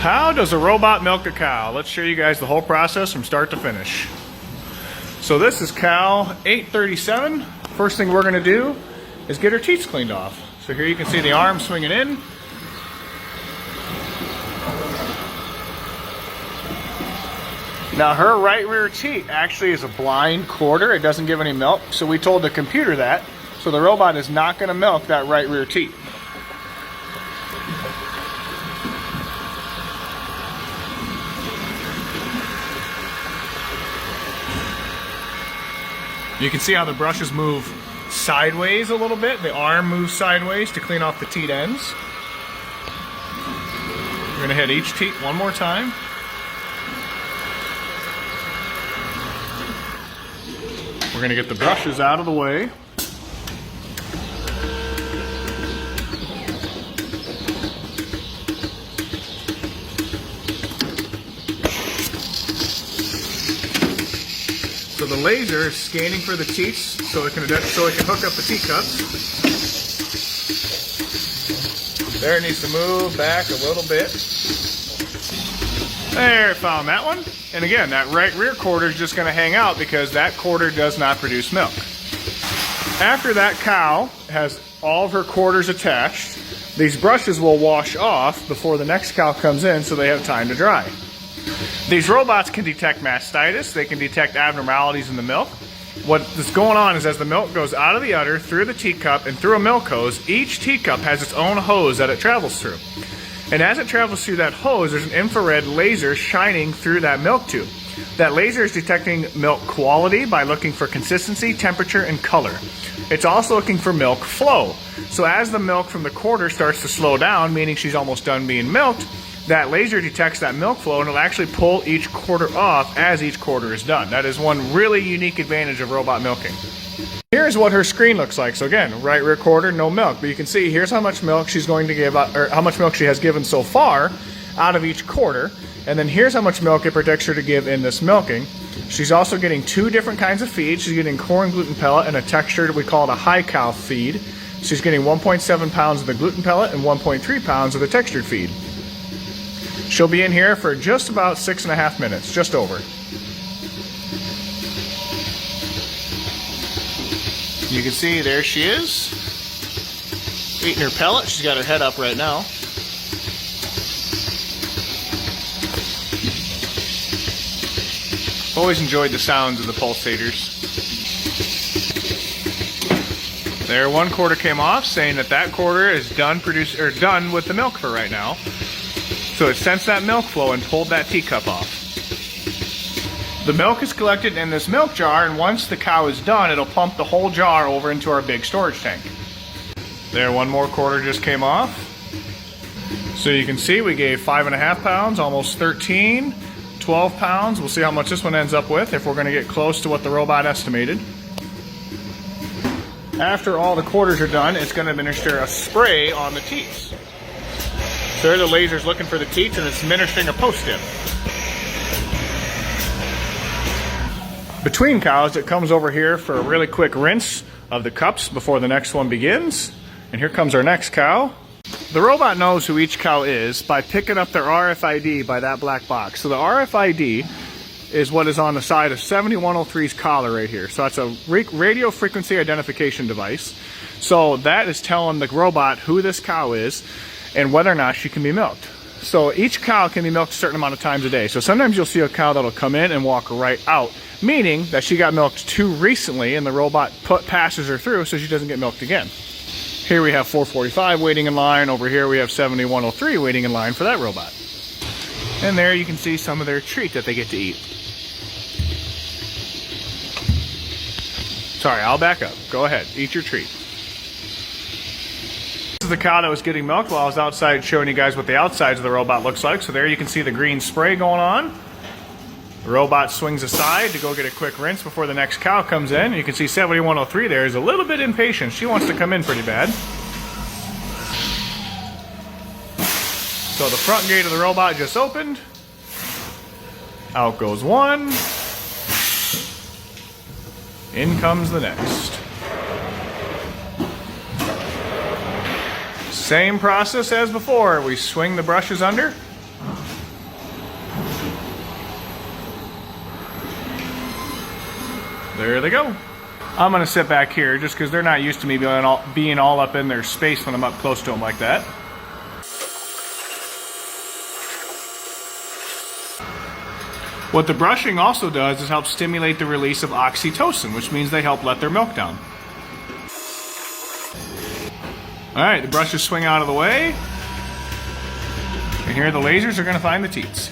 How does a robot milk a cow? Let's show you guys the whole process from start to finish. So this is cow 837. First thing we're going to do is get her teats cleaned off. So here you can see the arm swinging in. Now her right rear teat actually is a blind quarter. It doesn't give any milk. So we told the computer that. So the robot is not going to milk that right rear teat. You can see how the brushes move sideways a little bit. The arm moves sideways to clean off the teat ends. We're going to hit each teat one more time. We're going to get the brushes out of the way. So the laser is scanning for the teats so it can hook up the teat cups. There, it needs to move back a little bit. There, found that one. And again, that right rear quarter is just going to hang out because that quarter does not produce milk. After that cow has all of her quarters attached, these brushes will wash off before the next cow comes in so they have time to dry. These robots can detect mastitis, they can detect abnormalities in the milk. What is going on is as the milk goes out of the udder, through the teacup, and through a milk hose, each teacup has its own hose that it travels through. And as it travels through that hose, there's an infrared laser shining through that milk tube. That laser is detecting milk quality by looking for consistency, temperature, and color. It's also looking for milk flow. So as the milk from the quarter starts to slow down, meaning she's almost done being milked, that laser detects that milk flow and it'll actually pull each quarter off as each quarter is done. That is one really unique advantage of robot milking. Here's what her screen looks like. So again, right rear quarter, no milk. But you can see here's how much milk she's going to give, or how much milk she has given so far out of each quarter. And then here's how much milk it predicts her to give in this milking. She's also getting two different kinds of feed. She's getting corn gluten pellet and a textured, we call it a high cow feed. She's getting 1.7 pounds of the gluten pellet and 1.3 pounds of the textured feed. She'll be in here for just about 6.5 minutes, just over. You can see there she is, eating her pellet. She's got her head up right now. Always enjoyed the sounds of the pulsators. There, one quarter came off, saying that quarter is done with the milk for right now. So it sensed that milk flow and pulled that teacup off. The milk is collected in this milk jar, and once the cow is done, it'll pump the whole jar over into our big storage tank. There, one more quarter just came off. So you can see we gave 5.5 pounds, almost 13, 12 pounds. We'll see how much this one ends up with if we're going to get close to what the robot estimated. After all the quarters are done, it's going to administer a spray on the teats. So there the laser's looking for the teats and it's administering a post-tip. Between cows, it comes over here for a really quick rinse of the cups before the next one begins. And here comes our next cow. The robot knows who each cow is by picking up their RFID by that black box. So the RFID is what is on the side of 7103's collar right here. So that's a radio frequency identification device. So that is telling the robot who this cow is and whether or not she can be milked. So each cow can be milked a certain amount of times a day. So sometimes you'll see a cow that'll come in and walk right out, meaning that she got milked too recently and the robot passes her through so she doesn't get milked again. Here we have 445 waiting in line. Over here we have 7103 waiting in line for that robot. And there you can see some of their treat that they get to eat. Sorry, I'll back up. Go ahead, eat your treat. This is the cow that was getting milked while I was outside showing you guys what the outsides of the robot looks like. So there you can see the green spray going on. The robot swings aside to go get a quick rinse before the next cow comes in. You can see 7103 there is a little bit impatient. She wants to come in pretty bad. So the front gate of the robot just opened. Out goes one. In comes the next. Same process as before. We swing the brushes under. There they go. I'm gonna sit back here just because they're not used to me being all up in their space when I'm up close to them like that. What the brushing also does is help stimulate the release of oxytocin, which means they help let their milk down. Alright, the brushes swing out of the way. And here the lasers are going to find the teats.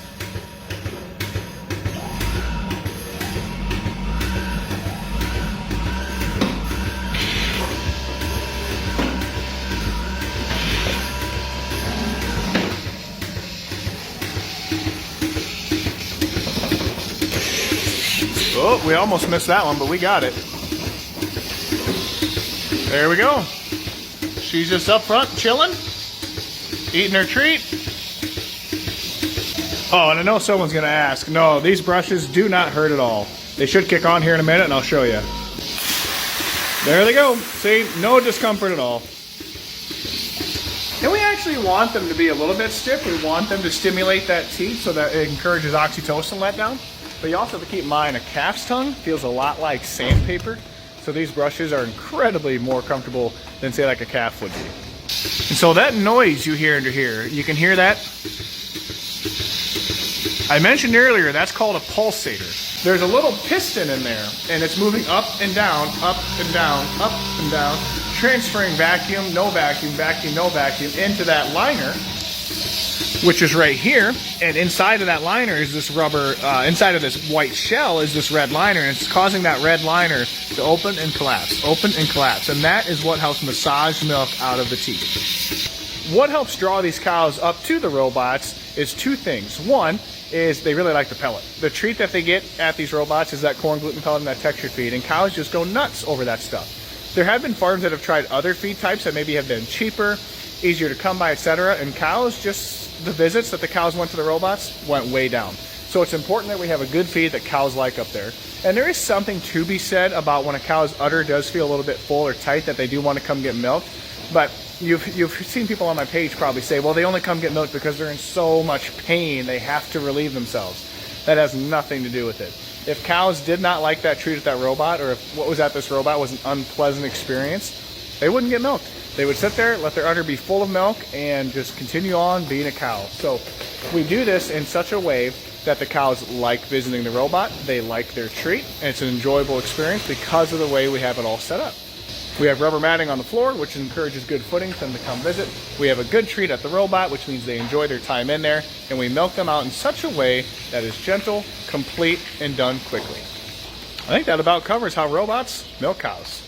Oh, we almost missed that one, but we got it. There we go. She's just up front, chilling, eating her treat. Oh, and I know someone's going to ask. No, these brushes do not hurt at all. They should kick on here in a minute, and I'll show you. There they go. See, no discomfort at all. And we actually want them to be a little bit stiff. We want them to stimulate that teat so that it encourages oxytocin letdown. But you also have to keep in mind a calf's tongue feels a lot like sandpaper. So these brushes are incredibly more comfortable than, say, like a calf would be. And so that noise you hear under here, you can hear that? I mentioned earlier, that's called a pulsator. There's a little piston in there, and it's moving up and down, up and down, up and down, transferring vacuum, no vacuum, into that liner, which is right here. And inside of that liner is this rubber, inside of this white shell is this red liner, and it's causing that red liner to open and collapse, and that is what helps massage milk out of the teat. What helps draw these cows up to the robots is two things. One is they really like the pellet. The treat that they get at these robots is that corn gluten pellet and that textured feed, and cows just go nuts over that stuff. There have been farms that have tried other feed types that maybe have been cheaper, easier to come by, etc., and cows just, the visits that the cows went to the robots went way down. So it's important that we have a good feed that cows like up there. And there is something to be said about when a cow's udder does feel a little bit full or tight that they do want to come get milk. But you've seen people on my page probably say, well, they only come get milk because they're in so much pain, they have to relieve themselves. That has nothing to do with it. If cows did not like that treat at that robot, or if what was at this robot was an unpleasant experience, they wouldn't get milk. They would sit there, let their udder be full of milk, and just continue on being a cow. So we do this in such a way that the cows like visiting the robot, they like their treat, and it's an enjoyable experience because of the way we have it all set up. We have rubber matting on the floor, which encourages good footing for them to come visit. We have a good treat at the robot, which means they enjoy their time in there, and we milk them out in such a way that is gentle, complete, and done quickly. I think that about covers how robots milk cows.